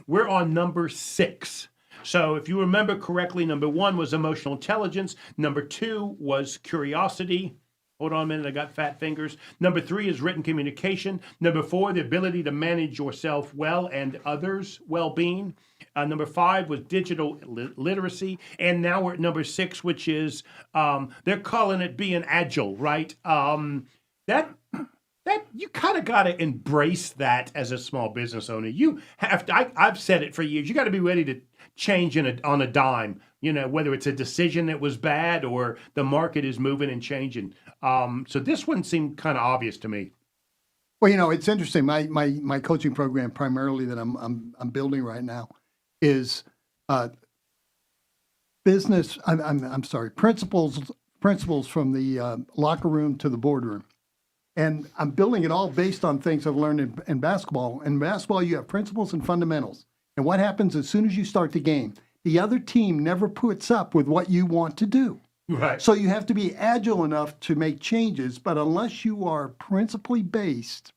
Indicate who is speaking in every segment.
Speaker 1: We're on number 6. So if you remember correctly, number 1 was emotional intelligence. Number 2 was curiosity. Hold on a minute, I got fat fingers. Number 3 is written communication. Number 4, the ability to manage yourself well and others' well-being. Number 5 was digital literacy. And now we're at number 6, which is, they're calling it being agile, right? That you kind of got to embrace that as a small business owner. You have to, I've said it for years, you got to be ready to change on a dime, whether it's a decision that was bad or the market is moving and changing. So this one seemed kind of obvious to me.
Speaker 2: Well, it's interesting. My coaching program primarily that I'm building right now is business. I'm sorry, principles from the locker room to the boardroom. And I'm building it all based on things I've learned in basketball. In basketball, you have principles and fundamentals. And what happens as soon as you start the game? The other team never puts up with what you want to do.
Speaker 1: Right.
Speaker 2: So you have to be agile enough to make changes. But unless you are principally based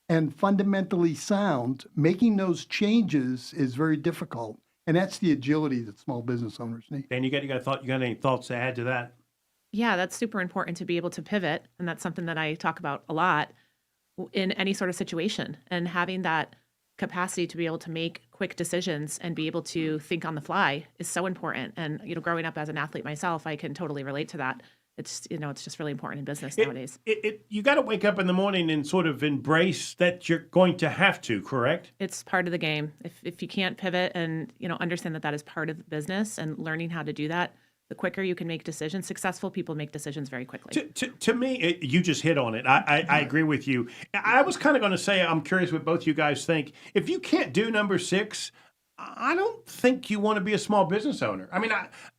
Speaker 2: and fundamentally sound, making those changes is very difficult. And that's the agility that small business owners need.
Speaker 1: Dan, you got any thoughts to add to that?
Speaker 3: Yeah, that's super important to be able to pivot. And that's something that I talk about a lot in any sort of situation. And having that capacity to be able to make quick decisions and be able to think on the fly is so important. And, growing up as an athlete myself, I can totally relate to that. It's, it's just really important in business nowadays.
Speaker 1: You got to wake up in the morning and sort of embrace that you're going to have to, correct?
Speaker 3: It's part of the game. If you can't pivot and, understand that is part of the business and learning how to do that, the quicker you can make decisions. Successful people make decisions very quickly.
Speaker 1: To me, you just hit on it. I agree with you. I was kind of going to say, I'm curious what both you guys think. If you can't do number 6, I don't think you want to be a small business owner. I mean,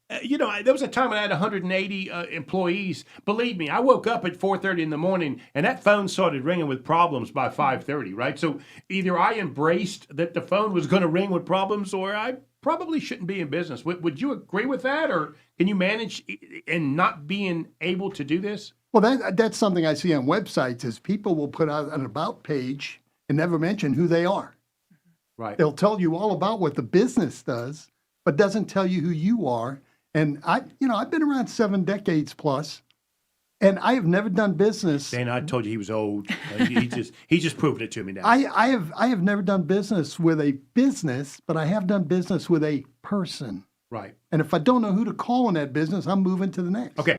Speaker 1: there was a time when I had 180 employees. Believe me, I woke up at 4:30 in the morning, and that phone started ringing with problems by 5:30, right? So either I embraced that the phone was going to ring with problems, or I probably shouldn't be in business. Would you agree with that, or can you manage and not being able to do this?
Speaker 2: Well, that's something I see on websites is people will put out an about page and never mention who they are.
Speaker 1: Right.
Speaker 2: They'll tell you all about what the business does, but doesn't tell you who you are. And I've been around 7 decades plus, and I have never done business.
Speaker 1: Dan, I told you he was old. He just proved it to me now.
Speaker 2: I have never done business with a business, but I have done business with a person.
Speaker 1: Right.
Speaker 2: And if I don't know who to call in that business, I'm moving to the next.
Speaker 1: Okay.